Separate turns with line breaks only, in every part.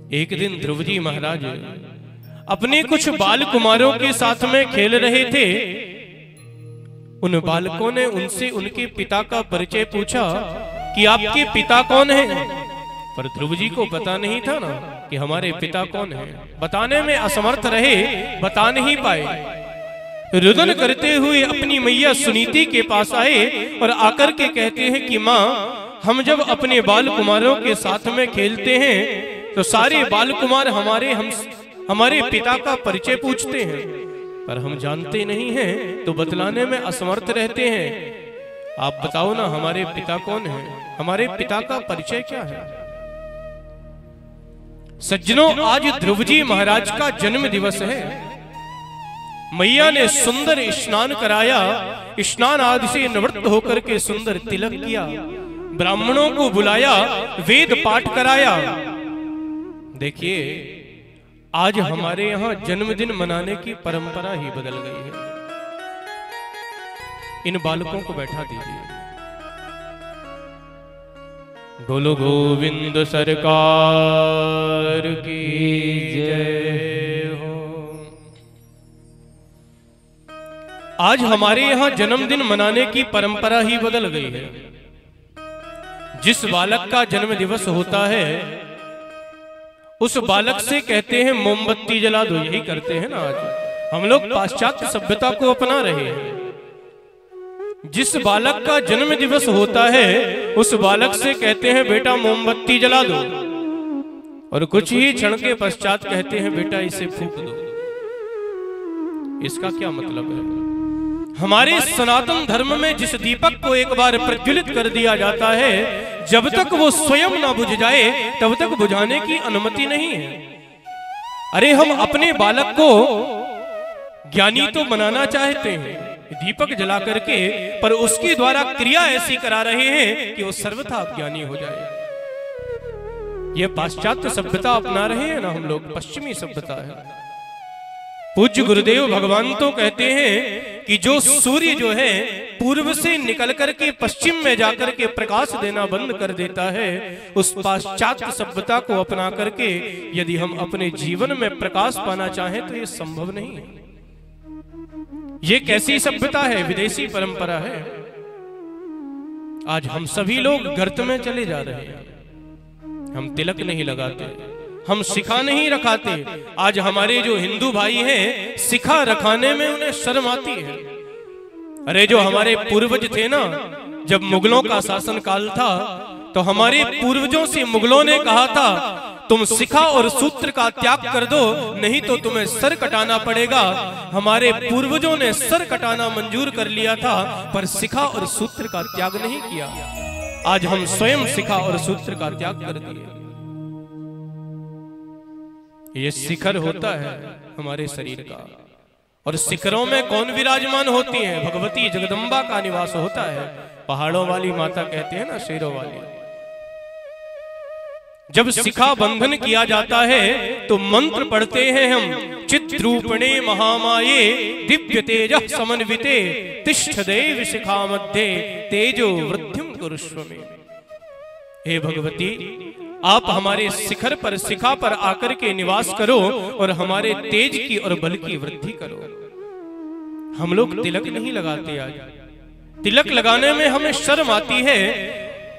एक दिन ध्रुव जी महाराज अपने कुछ बाल कुमारों के साथ में खेल रहे थे। उन बालकों ने उनसे उनके पिता का परिचय पूछा कि आपके पिता कौन हैं? पर ध्रुव जी को पता नहीं था ना कि हमारे पिता कौन हैं। बताने में असमर्थ रहे, बता नहीं पाए। रुदन करते हुए अपनी मैया सुनीति के पास आए और आकर के कहते हैं कि माँ, हम जब अपने बाल कुमारों के साथ में खेलते हैं तो सारे बाल कुमार हमारे पिता का परिचय पूछते हैं, पर हम जानते नहीं हैं तो बतलाने में असमर्थ रहते हैं। आप बताओ ना, हमारे पिता कौन हैं? हमारे पिता का परिचय क्या है? सज्जनों, आज ध्रुव जी महाराज का जन्म दिवस है। मैया ने सुंदर स्नान कराया, स्नान आदि से निवृत्त होकर के सुंदर तिलक किया, ब्राह्मणों को बुलाया, वेद पाठ कराया। देखिए, आज हमारे यहाँ जन्मदिन मनाने की परंपरा ही बदल गई है। इन बालकों को बैठा दीजिए। बोलो गोविंद सरकार की जय हो। आज हमारे यहाँ जन्मदिन मनाने की परंपरा ही बदल गई है। जिस बालक का जन्म दिवस होता है उस बालक से कहते हैं मोमबत्ती जला दो। यही करते हैं ना आज हम लोग, पाश्चात्य सभ्यता को अपना रहे हैं। जिस बालक का जन्म दिवस होता है उस बालक से कहते हैं बेटा मोमबत्ती जला दो, और कुछ ही क्षण के पश्चात कहते हैं बेटा इसे फूंक दो। इसका क्या मतलब है? हमारे सनातन धर्म में जिस दीपक को एक बार प्रज्वलित कर दिया जाता है, जब तक वो स्वयं ना बुझ जाए तब तक बुझाने की अनुमति नहीं है। अरे हम अपने बालक को ज्ञानी तो बनाना चाहते हैं दीपक जला करके, पर उसके द्वारा क्रिया ऐसी करा रहे हैं कि वो सर्वथा ज्ञानी हो जाए। ये पाश्चात्य सभ्यता अपना रहे हैं ना हम लोग, पश्चिमी सभ्यता है। पूज्य गुरुदेव भगवान तो कहते हैं कि जो सूर्य जो है पूर्व से निकल करके पश्चिम में जाकर के प्रकाश देना बंद कर देता है, उस पाश्चात्य सभ्यता को अपना करके यदि हम अपने जीवन में प्रकाश पाना चाहें तो ये संभव नहीं है। ये कैसी सभ्यता है? विदेशी परंपरा है। आज हम सभी लोग गर्त में चले जा रहे हैं। हम तिलक नहीं लगाते, हम शिखा नहीं रखाते। आज हमारे जो हिंदू भाई हैं, शिखा रखाने में उन्हें शर्म आती है। अरे जो हमारे पूर्वज थे ना, जब मुगलों का शासन काल था तो हमारे पूर्वजों से मुगलों ने कहा था तुम शिखा और सूत्र का त्याग कर दो, नहीं तो तुम्हें सर कटाना पड़ेगा। हमारे पूर्वजों ने सर कटाना मंजूर कर लिया था, पर शिखा और सूत्र का त्याग नहीं किया। आज हम स्वयं शिखा और सूत्र का त्याग कर दिए। ये शिखर होता है हमारे शरीर का, और शिखरों में कौन विराजमान होती है? भगवती जगदम्बा का निवास होता है। पहाड़ों वाली माता कहते हैं ना, शेरों वाली। जब शिखा बंधन किया जाता है तो मंत्र पढ़ते हैं हम, चिद्रूपणे महामाये दिव्य तेज समन्विते तिष्ठ देव शिखा मध्य तेजो वृद्धिम कुरुष्व में। हे भगवती, आप हमारे शिखर पर, शिखा पर आकर के निवास करो और हमारे तेज की और बल की वृद्धि करो। हम लोग तिलक नहीं लगाते। आज तिलक लगाने में हमें शर्म आती है।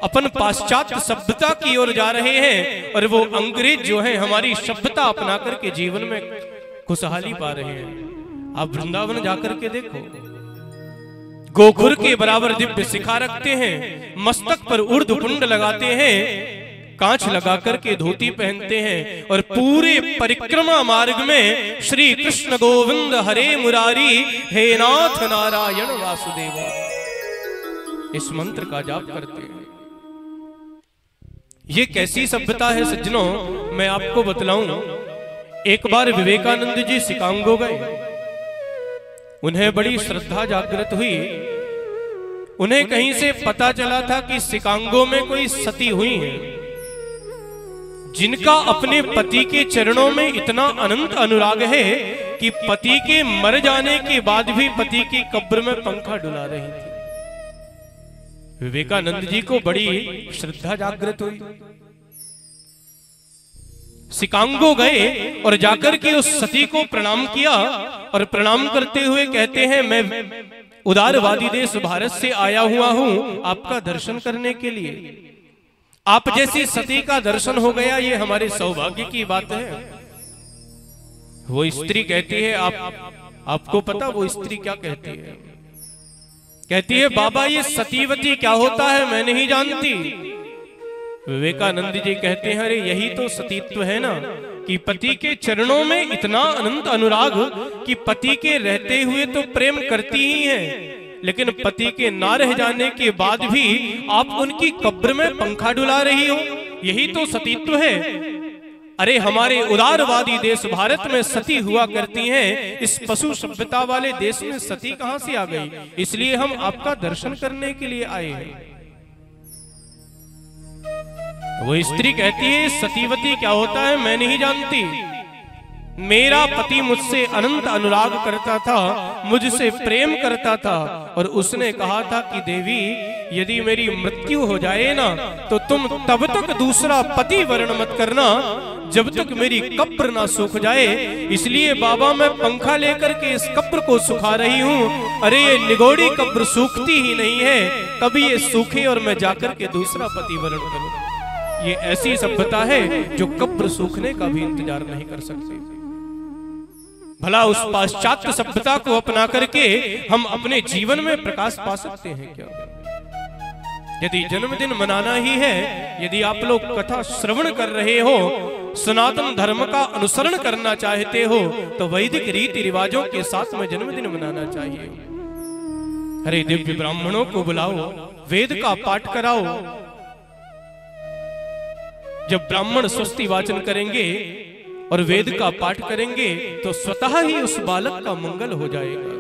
अपन पाश्चात्य सभ्यता की ओर जा रहे हैं और वो अंग्रेज जो है हमारी सभ्यता अपना करके जीवन में खुशहाली पा रहे हैं। आप वृंदावन जाकर के देखो, गोखुर के बराबर दिव्य शिखा रखते हैं, मस्तक पर ऊर्ध्वपुंड लगाते हैं, कांच लगा करके धोती पहनते हैं, और पूरे परिक्रमा मार्ग में श्री कृष्ण गोविंद हरे मुरारी हे नाथ नारायण वासुदेव इस मंत्र का जाप करते हैं। ये कैसी सभ्यता है सज्जनों? मैं आपको बतलाऊं। एक बार विवेकानंद जी शिकागो गए। उन्हें बड़ी श्रद्धा जागृत हुई। उन्हें कहीं से पता चला था कि शिकागो में कोई सती हुई है जिनका अपने पति के चरणों में इतना अनंत अनुराग है कि पति के मर जाने के बाद भी पति की कब्र में पंखा डुला रही थी। विवेकानंद जी को बड़ी श्रद्धा जागृत हुई। सिकांगो गए और जाकर के उस सती को प्रणाम किया और प्रणाम करते हुए कहते हैं, मैं उदारवादी देश भारत से आया हुआ हूं आपका दर्शन करने के लिए। आप जैसी सती का दर्शन हो गया, ये हमारे सौभाग्य की बात है। वो स्त्री कहती है, आपको पता वो स्त्री क्या कहती है? कहती है, बाबा ये सतीवती क्या होता है मैं नहीं जानती। विवेकानंद जी कहते हैं, अरे यही तो सतीत्व है ना, कि पति के चरणों में इतना अनंत अनुराग कि पति के रहते हुए तो प्रेम करती ही है, लेकिन पति के ना रह जाने के बाद भी आप उनकी कब्र में पंखा डुला रही हो, यही तो सतीत्व है। अरे हमारे उदारवादी देश भारत में सती हुआ करती हैं, इस पशु सभ्यता वाले देश में सती कहां से आ गई? इसलिए हम आपका दर्शन करने के लिए आए हैं। वो स्त्री कहती है, सतीवती क्या होता है मैं नहीं जानती। मेरा पति मुझसे अनंत अनुराग करता था, मुझसे प्रेम करता था, और उसने कहा था कि देवी यदि मेरी मृत्यु हो जाए ना तो तुम तब तक दूसरा पति वर्ण मत करना जब तक मेरी कब्र ना सूख जाए। इसलिए बाबा मैं पंखा लेकर के इस कब्र को सुखा रही हूँ। अरे ये निगोड़ी कब्र सूखती ही नहीं है, कभी ये सूखे और मैं जाकर के दूसरा पति वर्ण करूं। ये ऐसी सभ्यता है जो कब्र सूखने का भी इंतजार नहीं कर सकती। भला उस पाश्चात्य सभ्यता को अपना करके हम अपने जीवन में प्रकाश पा सकते हैं क्या? यदि जन्मदिन मनाना ही है, यदि आप लोग कथा श्रवण कर रहे हो, सनातन धर्म का अनुसरण करना चाहते हो, तो वैदिक रीति रिवाजों के साथ में जन्मदिन मनाना चाहिए। अरे दिव्य ब्राह्मणों को बुलाओ, वेद का पाठ कराओ। जब ब्राह्मण स्वस्ति वाचन करेंगे और वेद का पाठ करेंगे तो स्वतः ही उस बालक का मंगल हो जाएगा।